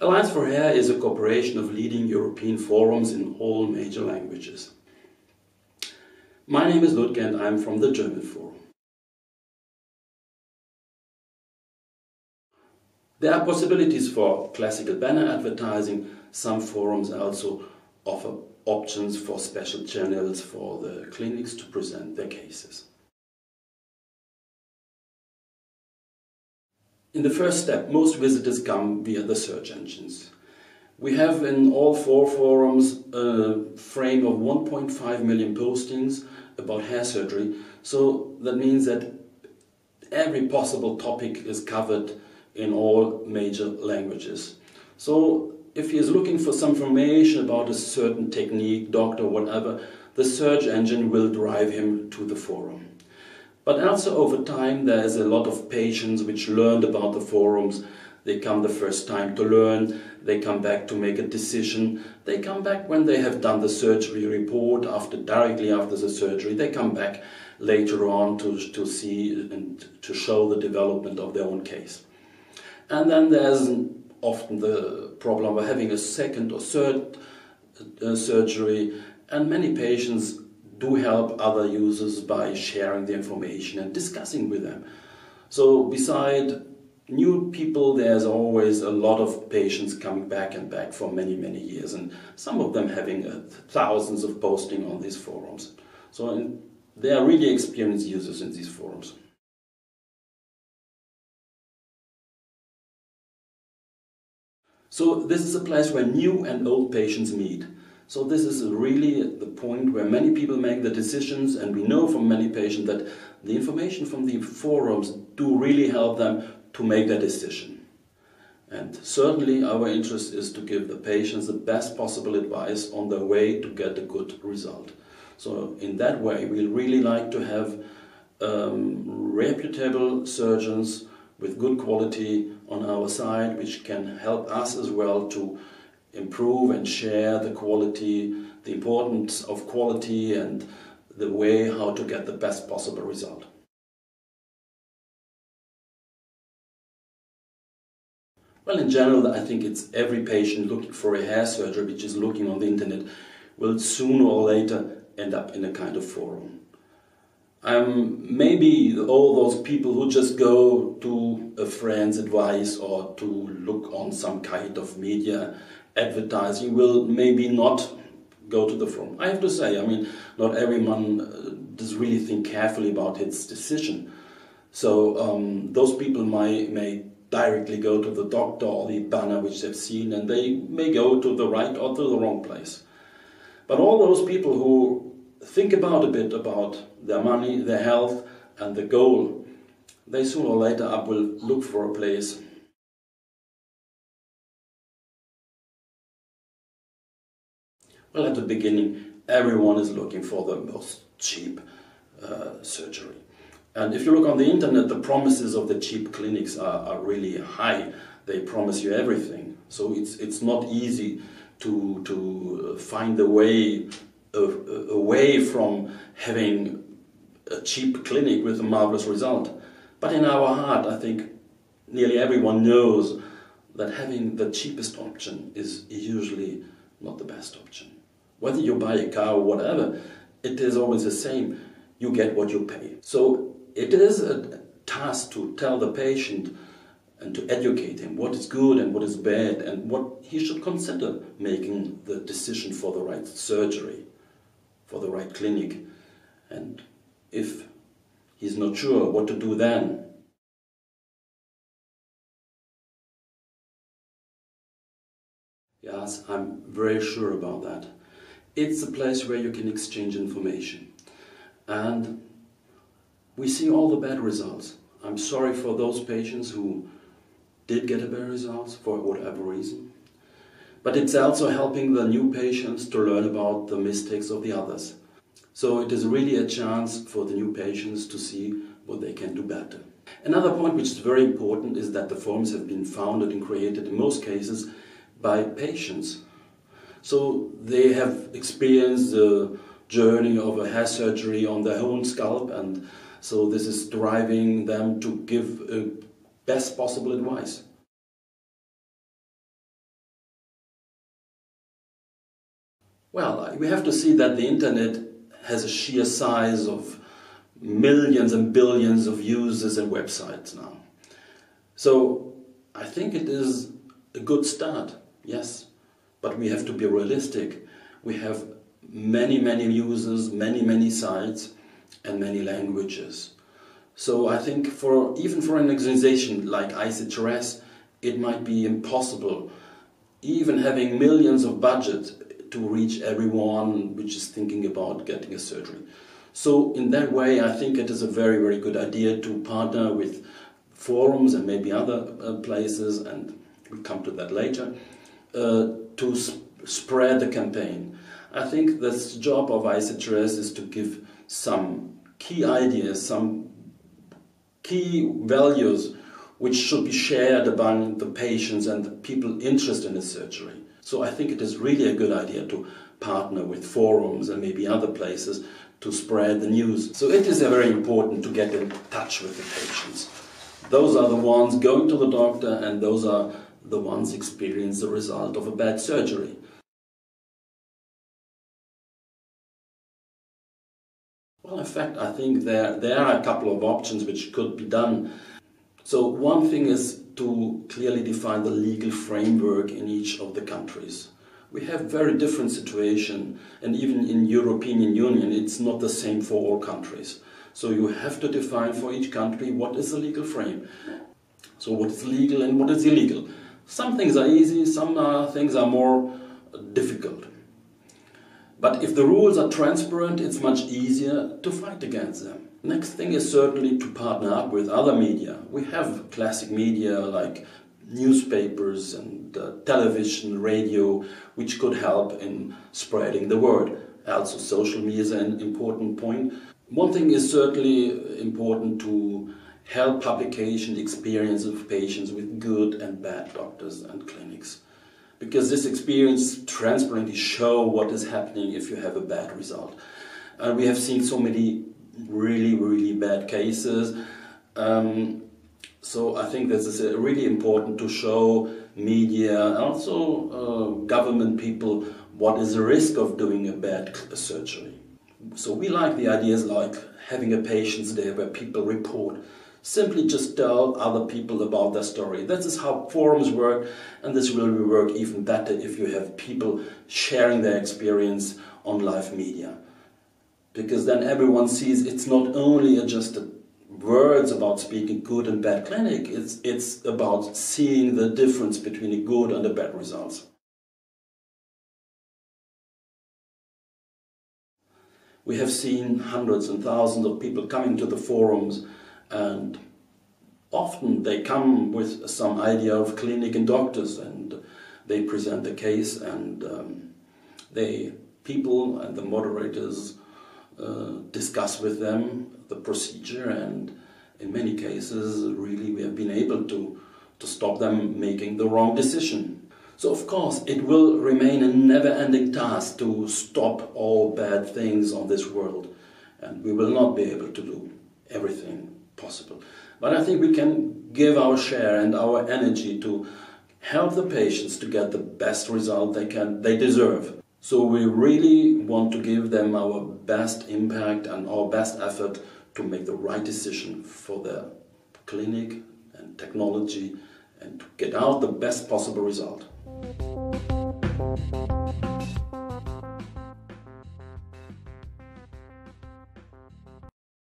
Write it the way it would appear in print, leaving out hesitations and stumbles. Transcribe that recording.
Alliance for Hair is a cooperation of leading European forums in all major languages. My name is Ludger and I'm from the German forum. There are possibilities for classical banner advertising. Some forums also offer options for special channels for the clinics to present their cases. In the first step, most visitors come via the search engines. We have in all 4 forums a frame of 1.5 million postings about hair surgery, so that means that every possible topic is covered in all major languages. So if he is looking for some information about a certain technique, doctor, whatever, the search engine will drive him to the forum. But also over time there is a lot of patients which learned about the forums. They come the first time to learn, they come back to make a decision, they come back when they have done the surgery report, directly after the surgery, they come back later on to see and to show the development of their own case. And then there's often the problem of having a second or third surgery, and many patients do help other users by sharing the information and discussing with them. So beside new people, there's always a lot of patients coming back and back for many, many years, and some of them having thousands of postings on these forums. So they are really experienced users in these forums. So this is a place where new and old patients meet. So this is really the point where many people make the decisions, and we know from many patients that the information from the forums do really help them to make their decision. And certainly our interest is to give the patients the best possible advice on their way to get a good result. So in that way we really like to have reputable surgeons with good quality on our side, which can help us as well to improve and share the quality, the importance of quality and the way how to get the best possible result. Well, in general, I think it's every patient looking for a hair surgery which is looking on the internet will sooner or later end up in a kind of forum. Maybe all those people who just go to a friend's advice or to look on some kind of media advertising will maybe not go to the forum. I have to say, not everyone does really think carefully about his decision. So those people may directly go to the doctor or the banner which they've seen, and they may go to the right or to the wrong place. But all those people who think about a bit about their money, their health and the goal, they sooner or later will look for a place. Well, at the beginning, everyone is looking for the most cheap surgery. And if you look on the internet, the promises of the cheap clinics are really high. They promise you everything. So it's not easy to find a way away from having a cheap clinic with a marvelous result. But in our heart, I think nearly everyone knows that having the cheapest option is usually not the best option. Whether you buy a car or whatever, it is always the same. You get what you pay. So it is a task to tell the patient and to educate him what is good and what is bad and what he should consider making the decision for the right surgery, for the right clinic. And if he's not sure what to do then, yes, I'm very sure about that. It's a place where you can exchange information. And we see all the bad results. I'm sorry for those patients who did get a bad result for whatever reason. But it's also helping the new patients to learn about the mistakes of the others. So it is really a chance for the new patients to see what they can do better. Another point which is very important is that the forums have been founded and created in most cases by patients. So they have experienced the journey of a hair surgery on their own scalp, and so this is driving them to give best possible advice. Well, we have to see that the internet has a sheer size of millions and billions of users and websites now. So I think it is a good start, yes, but we have to be realistic. We have many users, many sites and many languages. So I think even for an organization like ISHRS, it might be impossible, even having millions of budget, to reach everyone which is thinking about getting a surgery. So in that way, I think it is a very good idea to partner with forums and maybe other places, and we'll come to that later, to spread the campaign. I think the job of ISHRS is to give some key ideas, some key values which should be shared among the patients and the people interested in surgery. So I think it is really a good idea to partner with forums and maybe other places to spread the news. So it is very important to get in touch with the patients. Those are the ones going to the doctor, and those are the ones experience the result of a bad surgery. Well, in fact, I think there are a couple of options which could be done. So one thing is to clearly define the legal framework in each of the countries. We have very different situation, and even in European Union it's not the same for all countries. So you have to define for each country what is the legal frame. So what is legal and what is illegal. Some things are easy, some things are more difficult. But if the rules are transparent, it's much easier to fight against them. Next thing is certainly to partner up with other media. We have classic media like newspapers and television, radio, which could help in spreading the word. Also social media is an important point. One thing is certainly important to help publication experience of patients with good and bad doctors and clinics. Because this experience transparently show what is happening if you have a bad result. And we have seen so many really bad cases. So I think this is really important to show media and also government people what is the risk of doing a bad surgery. So we like the ideas like having a patient's day where people report. Simply just tell other people about their story. That is how forums work, and this will work even better if you have people sharing their experience on live media. Because then everyone sees it's not only just words about speaking good and bad clinic, it's about seeing the difference between a good and a bad results. We have seen hundreds and thousands of people coming to the forums, and often they come with some idea of clinic and doctors, and they present the case, and people and the moderators discuss with them the procedure, and in many cases really we have been able to stop them making the wrong decision. So of course it will remain a never-ending task to stop all bad things on this world, and we will not be able to do everything possible. But I think we can give our share and our energy to help the patients to get the best result they deserve. So we really want to give them our best impact and our best effort to make the right decision for their clinic and technology, and to get out the best possible result.